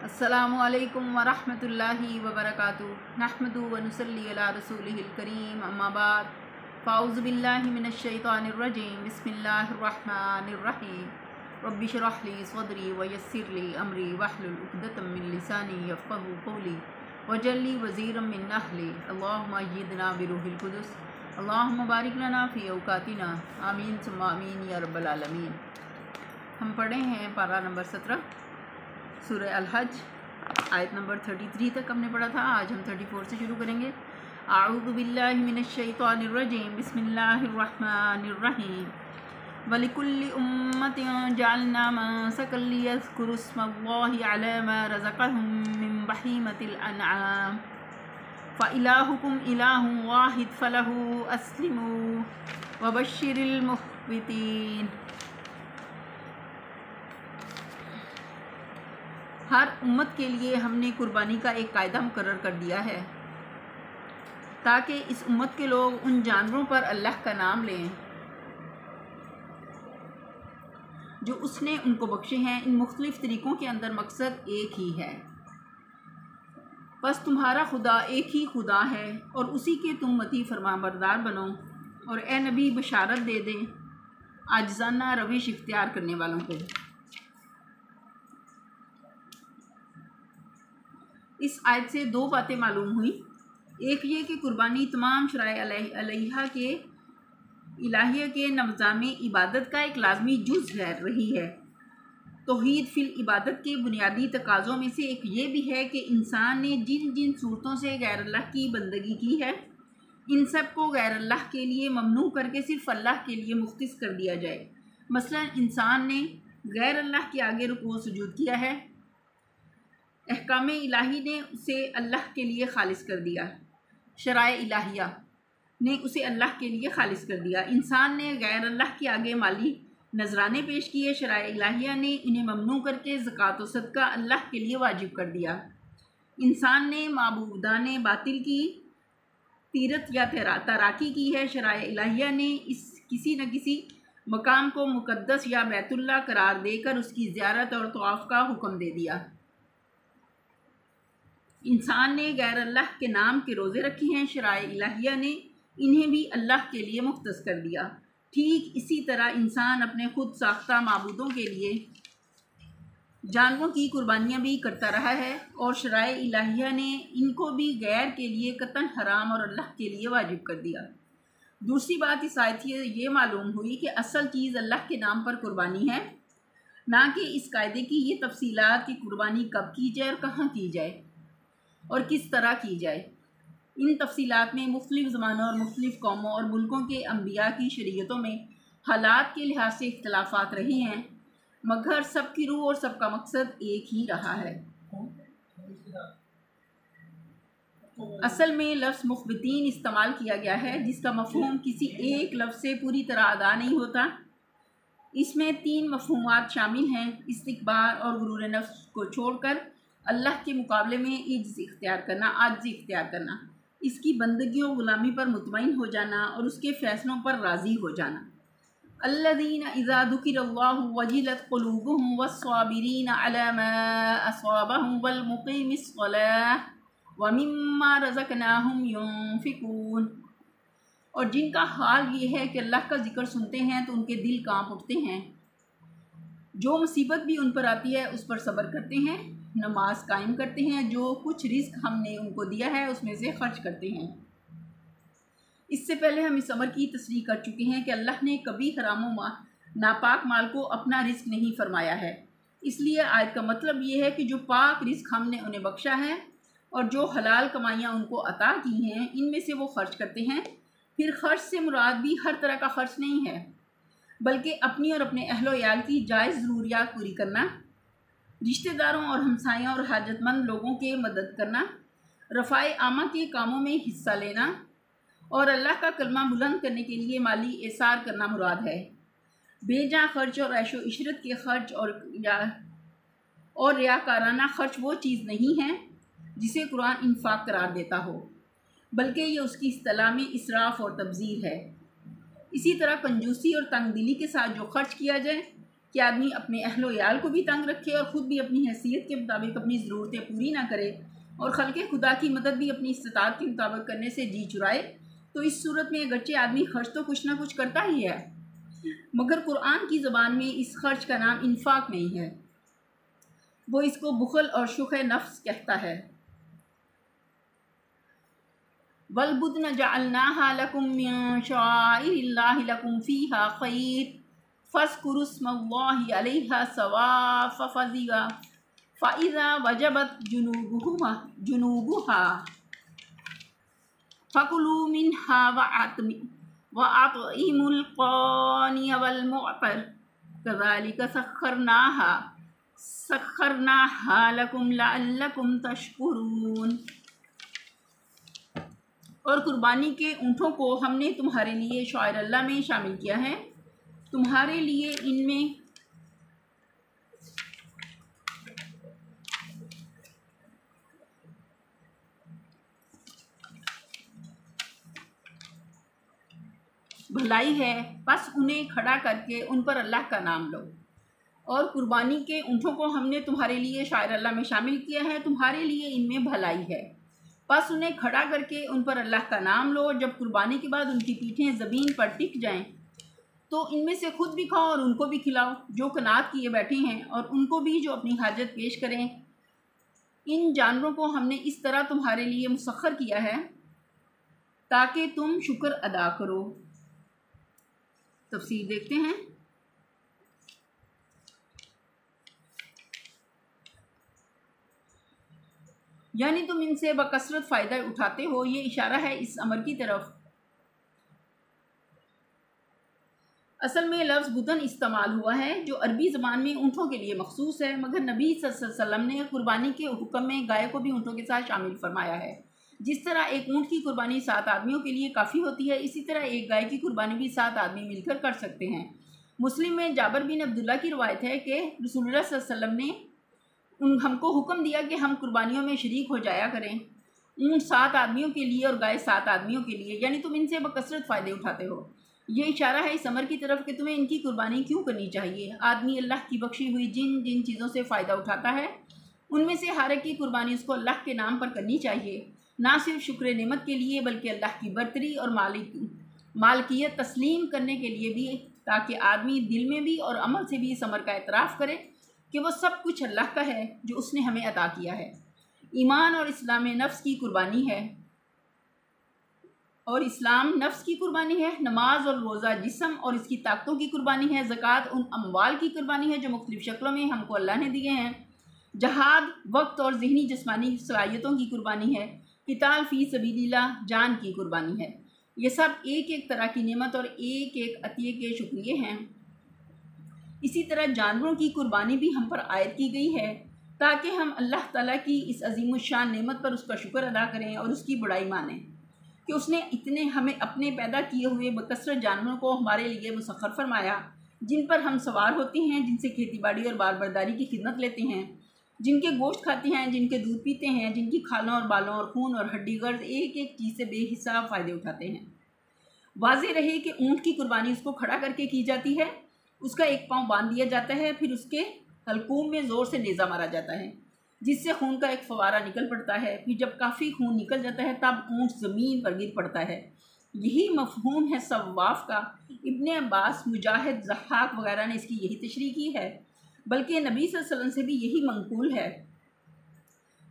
السلام علیکم ورحمۃ اللہ وبرکاتہ نحمد و نصلی علی رسولہ الکریم اما بعد فاعوذ باللہ من الشیطان الرجیم بسم اللہ الرحمن الرحیم رب اشرح لی صدری ویسر لی امری واحلل عقدۃ من لسانی یفقہوا قولی واجعل لی وزیرا من اہلی اللہم ایدنا بروح القدس اللہم بارک لنا فی اوقاتنا آمین ثم آمین یا رب العالمین۔ ہم پڑھے ہیں پارہ نمبر 17 سورہ الحج، آیت نمبر 33 تک ہم نے پڑھا تھا۔ آج ہم 34 سے شروع کریں گے۔ اعوذ باللہ من الشیطان الرجیم بسم اللہ الرحمن الرحیم وَلِكُلِّ أُمَّةٍ جَعَلْنَا مَنسَكًا لِيَذْكُرُوا اسْمَ اللَّهِ عَلَى مَا رَزَقَهُم مِّن بَهِيمَةِ الْأَنْعَامِ فَإِلَٰهُكُمْ إِلَٰهٌ وَاحِدٌ فَلَهُ أَسْلِمُوا وَبَشِّرِ الْمُخْبِتِينَ۔ ہر امت کے لیے ہم نے قربانی کا ایک قاعدہ مقرر کر دیا ہے تاکہ اس امت کے لوگ ان جانوروں پر اللہ کا نام لیں جو اس نے ان کو بخشے ہیں۔ ان مختلف طریقوں کے اندر مقصد ایک ہی ہے، بس تمہارا خدا ایک ہی خدا ہے اور اسی کے تم مطیع فرما بردار بنو، اور اے نبی بشارت دے دیں عاجزانہ روش اختیار کرنے والوں کو۔ اس آیت سے دو باتیں معلوم ہوئیں۔ ایک یہ کہ قربانی تمام شرائع الہیہ کے نظام عبادت کا ایک لازمی جز رہی ہے۔ توحید فی العبادت کے بنیادی تقاضوں میں سے ایک یہ بھی ہے کہ انسان نے جن جن صورتوں سے غیر اللہ کی بندگی کی ہے، ان سب کو غیر اللہ کے لیے ممنوع کر کے صرف اللہ کے لیے مختص کر دیا جائے۔ مثلا انسان نے غیر اللہ کے آگے رکوع سجود کیا ہے، احکام الہی نے اسے اللہ کے لیے خالص کر دیا، شرائع الہیہ نے اسے اللہ کے لیے خالص کر دیا۔ انسان نے غیر اللہ کے آگے مالی نذرانے پیش کیے، شرائع الہیہ نے انہیں ممنوع کر کے زکوٰۃ و صدقہ اللہ کے لیے واجب کر دیا۔ انسان نے معبودان باطل کی تیرت یا تراکی کی ہے، شرائع الہیہ نے کسی نہ کسی مقام کو مقدس یا بیت اللہ قرار دے کر اس کی زیارت اور طواف کا حکم دے دیا۔ انسان نے غیر اللہ کے نام کے روزے رکھے ہیں، شرائع الہیہ نے انہیں بھی اللہ کے لیے مختص کر دیا۔ ٹھیک اسی طرح انسان اپنے خود ساختہ معبودوں کے لیے جانوروں کی قربانیاں بھی کرتا رہا ہے، اور شرائع الہیہ نے ان کو بھی غیر کے لیے قطعاً حرام اور اللہ کے لیے واجب کر دیا۔ دوسری بات اس آیت سے یہ معلوم ہوئی کہ اصل چیز اللہ کے نام پر قربانی ہے، نہ کہ اس قاعدے کی یہ تفصیلات کہ قربانی کب کی جائے اور کہاں کی جائے اور کس طرح کی جائے۔ ان تفصیلات میں مختلف زمانوں اور مختلف قوموں اور ملکوں کے انبیاء کی شریعتوں میں حالات کے لحاظ سے اختلافات رہے ہیں، مگر سب کی روح اور سب کا مقصد ایک ہی رہا ہے۔ اصل میں لفظ مخبتین استعمال کیا گیا ہے، جس کا مفہوم کسی ایک لفظ سے پوری طرح ادا نہیں ہوتا۔ اس میں 3 مفہومات شامل ہیں: استکبار اور غرور نفس کو چھوڑ کر اللہ کے مقابلے میں عاجزی اختیار کرنا، اس کی بندگی و غلامی پر مطمئن ہو جانا اور اس کے فیصلوں پر راضی ہو جانا۔ الذین اذا ذکر اللہ وجلت قلوبہم والصابرین علی ما اصابہم والمقیم الصلاۃ ومما رزقناہم ینفقون، اور جن کا حال یہ ہے کہ اللہ کا ذکر سنتے ہیں تو ان کے دل کانپ اٹھتے ہیں، جو مصیبت بھی ان پر آتی ہے اس پر صبر کرتے ہیں، نماز قائم کرتے ہیں، جو کچھ رزق ہم نے ان کو دیا ہے اس میں سے خرچ کرتے ہیں۔ اس سے پہلے ہم اس امر کی تصریح کر چکے ہیں کہ اللہ نے کبھی حرام و ناپاک مال کو اپنا رزق نہیں فرمایا ہے۔ اس لیے آیت کا مطلب یہ ہے کہ جو پاک رزق ہم نے انہیں بخشا ہے اور جو حلال کمائیاں ان کو عطا کی ہیں، ان میں سے وہ خرچ کرتے ہیں۔ پھر خرچ سے مراد بھی ہر طرح کا خرچ نہیں ہے، بلکہ اپنی اور اپنے اہل و عیال کی جائز ضروریات پوری کرنا، رشتہ داروں اور ہمسایوں اور حاجت مند لوگوں کے مدد کرنا، رفع عامہ کے کاموں میں حصہ لینا اور اللہ کا کلمہ بلند کرنے کے لیے مالی اعصار کرنا مراد ہے۔ بے جا خرچ اور عیش و عشرت کے خرچ اور ریاکارانہ خرچ وہ چیز نہیں ہے جسے قرآن انفاق قرار دیتا ہو، بلکہ یہ اس کی اصطلاح میں اسراف اور تبذیر ہے۔ اسی طرح کنجوسی اور تنگ دلی کے ساتھ جو خرچ کیا جائے، کہ آدمی اپنے اہل و عیال کو بھی تنگ رکھے اور خود بھی اپنی حیثیت کے مطابق اپنی ضرورتیں پوری نہ کرے اور خلق خدا کی مدد بھی اپنی استطاعت کے مطابق کرنے سے جی چرائے، تو اس صورت میں اگرچہ آدمی خرچ تو کچھ نہ کچھ کرتا ہی ہے، مگر قرآن کی زبان میں اس خرچ کا نام انفاق نہیں ہے، وہ اس کو بخل اور شح نفس کہتا ہے۔ وَالْبُدْنَ جَعَلْنَاهَا لَكُم مِّن شَعَائِرِ اللَّهِ لَكُمْ فِيهَا خَيْرٌ فَاذْكُرُوا اسْمَ اللَّهِ عَلَيْهَا صَوَافَ فَإِذَا وَجَبَتْ جُنُوبُهَا فَكُلُوا مِنْهَا وَأَطْعِمُوا الْقَانِعَ وَالْمُعْتَرَ كَذَلِكَ سَخَّرْنَاهَا لَكُمْ لَعَلَّكُمْ تَشْكُرُونَ۔ اور قربانی کے اونٹوں کو ہم نے تمہارے لیے شعائر اللہ میں شامل کیا ہے، تمہارے لیے ان میں بھلائی ہے، پس انہیں کھڑا کر کے ان پر اللہ کا نام لو۔ اور قربانی کے اونٹوں کو ہم نے تمہارے لیے شعائر اللہ میں شامل کیا ہے، تمہارے لیے ان میں بھلائی ہے، پس انہیں کھڑا کر کے ان پر اللہ کا نام لو۔ جب قربانی کے بعد ان کی پیٹھیں زمین پر ٹک جائیں تو ان میں سے خود بھی کھاؤ اور ان کو بھی کھلاؤ جو قناعت کیے بیٹھے ہیں، اور ان کو بھی جو اپنی حاجت پیش کریں۔ ان جانوروں کو ہم نے اس طرح تمہارے لیے مسخر کیا ہے تاکہ تم شکر ادا کرو۔ تفسیر دیکھتے ہیں۔ یعنی تم ان سے بکثرت فائدہ اٹھاتے ہو، یہ اشارہ ہے اس امر کی طرف۔ اصل میں لفظ بدن استعمال ہوا ہے جو عربی زبان میں اونٹوں کے لیے مخصوص ہے، مگر نبی صلی اللہ علیہ وسلم نے قربانی کے حکم میں گائے کو بھی اونٹوں کے ساتھ شامل فرمایا ہے۔ جس طرح ایک اونٹ کی قربانی 7 آدمیوں کے لیے کافی ہوتی ہے، اسی طرح ایک گائے کی قربانی بھی 7 آدمی مل کر کر سکتے ہیں۔ مسلم میں جابر بن عبداللہ کی روایت ہے کہ رسول اللہ صلی اللہ علیہ وسلم نے ہم کو حکم دیا کہ ہم قربانیوں میں شریک ہو جایا کریں، اونٹ 7 آدمیوں کے لیے اور گائے 7 آدمیوں کے لیے، یعنی تم ان سے بکثرت فائدے اٹھاتے ہو۔ یہ اشارہ ہے اس امر کی طرف کہ تمہیں ان کی قربانی کیوں کرنی چاہیے۔ آدمی اللہ کی بخشی ہوئی جن جن چیزوں سے فائدہ اٹھاتا ہے ان میں سے ہر ایک کی قربانی اس کو اللہ کے نام پر کرنی چاہیے، نہ صرف شکر نعمت کے لیے بلکہ اللہ کی برتری اور مالکیت تسلیم کرنے کے لیے بھی، تاکہ آدمی دل میں بھی اور عمل سے بھی اس امر کا اعتراف کرے کہ وہ سب کچھ اللہ کا ہے جو اس نے ہمیں عطا کیا ہے۔ ایمان اور اسلام نفس کی قربانی ہے، اور اسلام نفس کی قربانی ہے۔ نماز اور روزہ جسم اور اس کی طاقتوں کی قربانی ہے۔ زکوٰۃ ان اموال کی قربانی ہے جو مختلف شکلوں میں ہم کو اللہ نے دیے ہیں۔ جہاد وقت اور ذہنی جسمانی صلاحیتوں کی قربانی ہے۔ قتال فی سبیل اللہ جان کی قربانی ہے۔ یہ سب ایک ایک طرح کی نعمت اور ایک ایک عطیے کے شکریہ ہیں۔ اسی طرح جانوروں کی قربانی بھی ہم پر عائد کی گئی ہے تاکہ ہم اللہ تعالیٰ کی اس عظیم الشان نعمت پر اس کا شکر ادا کریں اور اس کی بڑائی مانیں کہ اس نے اتنے ہمیں اپنے پیدا کیے ہوئے بکثرت جانوروں کو ہمارے لیے مسخر فرمایا، جن پر ہم سوار ہوتے ہیں، جن سے کھیتی باڑی اور بار برداری کی خدمت لیتے ہیں، جن کے گوشت کھاتے ہیں، جن کے دودھ پیتے ہیں، جن کی کھالوں اور بالوں اور خون اور ہڈی گرد ایک ایک چیز سے بے حساب فائدے اٹھاتے ہیں۔ واضح رہے کہ اونٹ کی قربانی اس کو کھڑا کر کے کی جاتی ہے، اس کا ایک پاؤں باندھ دیا جاتا ہے، پھر اس کے حلقوم میں زور سے نیزہ مارا جاتا ہے جس سے خون کا ایک فوارہ نکل پڑتا ہے، پھر جب کافی خون نکل جاتا ہے تب اونٹ زمین پر گر پڑتا ہے۔ یہی مفہوم ہے صواف کا۔ ابن عباس، مجاہد، ضحاک وغیرہ نے اس کی یہی تشریح کی ہے، بلکہ نبی صلی اللہ علیہ وسلم سے بھی یہی منقول ہے۔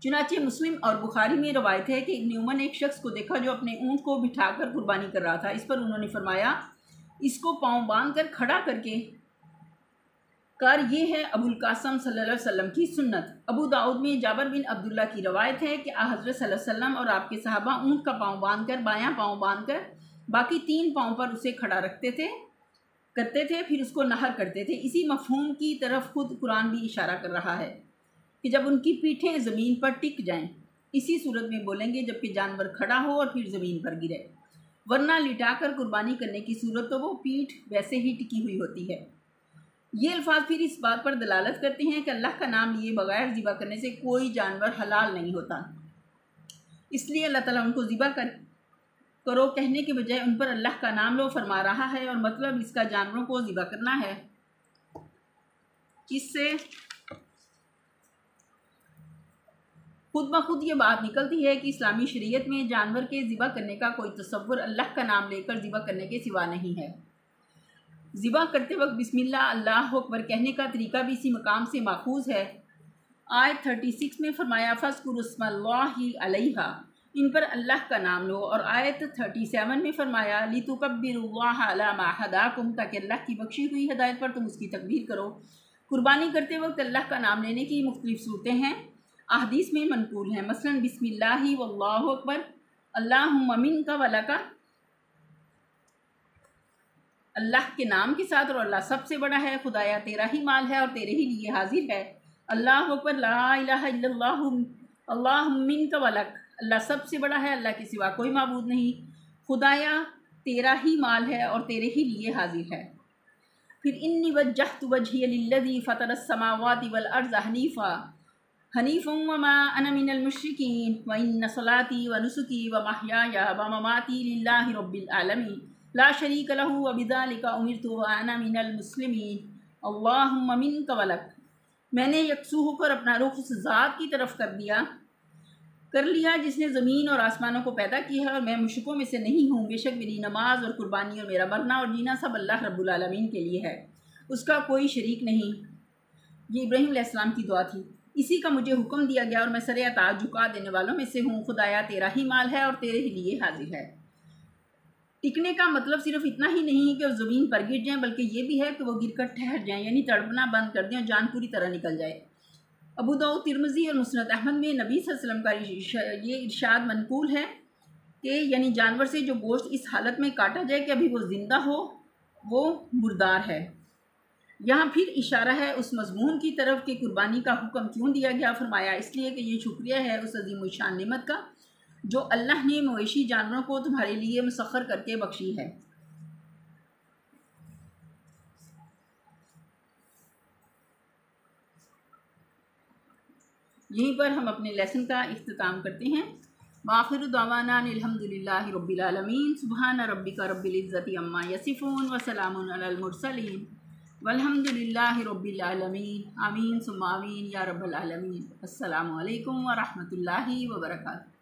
چنانچہ مسلم اور بخاری میں روایت ہے کہ ابن عمر نے ایک شخص کو دیکھا جو اپنے اونٹ کو بٹھا کر قربانی کر رہا تھا۔ اس پر انہوں نے فرمایا، اس کو پاؤں باندھ کر کھڑا کر یہ ہے ابو القاسم صلی اللہ علیہ وسلم کی سنت۔ ابو داؤد میں جابر بن عبداللہ کی روایت ہے کہ حضرت صلی اللہ علیہ وسلم اور آپ کے صحابہ اونٹ کا پاؤں باندھ کر، بایاں پاؤں باندھ کر باقی 3 پاؤں پر اسے کھڑا کرتے تھے، پھر اس کو نہر کرتے تھے۔ اسی مفہوم کی طرف خود قرآن بھی اشارہ کر رہا ہے کہ جب ان کی پیٹھیں زمین پر ٹک جائیں، اسی صورت میں بولیں گے جبکہ جانور کھڑا ہو اور پھر زمین پر گرے، ورنہ لٹا کر قربانی کرنے کی صورت تو وہ پیٹھ ویسے ہی ٹکی ہوئی ہوتی ہے۔ یہ الفاظ پھر اس بات پر دلالت کرتے ہیں کہ اللہ کا نام لیے بغیر ذبح کرنے سے کوئی جانور حلال نہیں ہوتا، اس لیے اللہ تعالیٰ ان کو ذبح کرو کہنے کے بجائے ان پر اللہ کا نام لو فرما رہا ہے، اور مطلب اس کا جانوروں کو ذبح کرنا ہے۔ اس سے خود بخود یہ بات نکلتی ہے کہ اسلامی شریعت میں جانور کے ذبح کرنے کا کوئی تصور اللہ کا نام لے کر ذبح کرنے کے سوا نہیں ہے۔ ذبح کرتے وقت بسم اللہ اللہ اکبر کہنے کا طریقہ بھی اسی مقام سے ماخوذ ہے۔ آیت 36 میں فرمایا فَاذْكُرُوا اسْمَ اللَّهِ عَلَيْهَا، ان پر اللہ کا نام لو، اور آیت 37 میں فرمایا لِتُكَبِّرُوا اللَّهَ عَلَىٰ مَا هَدَاكُمْ، تاکہ اللہ کی بخشی ہوئی ہدایت پر تم اس کی تکبیر کرو۔ قربانی کرتے وقت اللہ کا نام لینے کی مختلف صورتیں ہیں، احادیث میں منقول ہیں، مثلا بسم اللہ واللہ اکبر، اللہم منک ولک، اللہ کے نام کے ساتھ، اور اللہ سب سے بڑا ہے، خدایا تیرا ہی مال ہے اور تیرے ہی لیے حاضر ہے، اللہ اکبر، لا الہ الا اللہ، اللہم منک ولک، اللہ سب سے بڑا ہے، اللہ کے سوا کوئی معبود نہیں، خدایا تیرا ہی مال ہے اور تیرے ہی لیے حاضر ہے۔ پھر انی وجہت وجہی للذی فطر السماوات والارض حنیفا وما انا من المشرکین وان صلاتی ونسکی ومحیای ومماتی للہ رب العالمین لا شریک لہ وبذلک امرت وانا من المسلمین اللہم منک ولک۔ میں نے یکسو ہو کر اپنا رخ اس ذات کی طرف کر لیا جس نے زمین اور آسمانوں کو پیدا کیا ہے، اور میں مشرکوں میں سے نہیں ہوں، بے شک میری نماز اور قربانی اور میرا مرنا اور جینا سب اللہ رب العالمین کے لیے ہے، اس کا کوئی شریک نہیں۔ یہ ابراہیم علیہ السلام کی دعا تھی۔ اسی کا مجھے حکم دیا گیا اور میں سر اطاعت جھکا دینے والوں میں سے ہوں، خدایا تیرا ہی مال ہے اور تیرے ہی لیے حاضر ہے۔ ٹکنے کا مطلب صرف اتنا ہی نہیں کہ وہ زمین پر گر جائیں، بلکہ یہ بھی ہے کہ وہ گر کر ٹھہر جائیں، یعنی تڑپنا بند کر دیں اور جان پوری طرح نکل جائے۔ ابو داؤد، ترمذی اور مسند احمد میں نبی صلی اللہ علیہ وسلم کا یہ ارشاد منقول ہے کہ یعنی جانور سے جو گوشت اس حالت میں کاٹا جائے کہ ابھی وہ زندہ ہو، وہ مردار ہے۔ یہاں پھر اشارہ ہے اس مضمون کی طرف کہ قربانی کا حکم کیوں دیا گیا، فرمایا اس لیے کہ یہ شکریہ ہے اس عظیم الشان نعمت کا جو اللہ نے مویشی جانوروں کو تمہارے لیے مسخر کر کے بخشی ہے۔ یہیں پر ہم اپنے لیسن کا اختتام کرتے ہیں۔ وآخر دعوانا الحمدللہ رب العالمین، سبحان ربک رب العزت عما یصفون وسلام علی المرسلین والحمدللہ رب العالمین، آمین ثم آمین یا رب العالمین۔ السلام علیکم ورحمۃ اللہ وبرکاتہ۔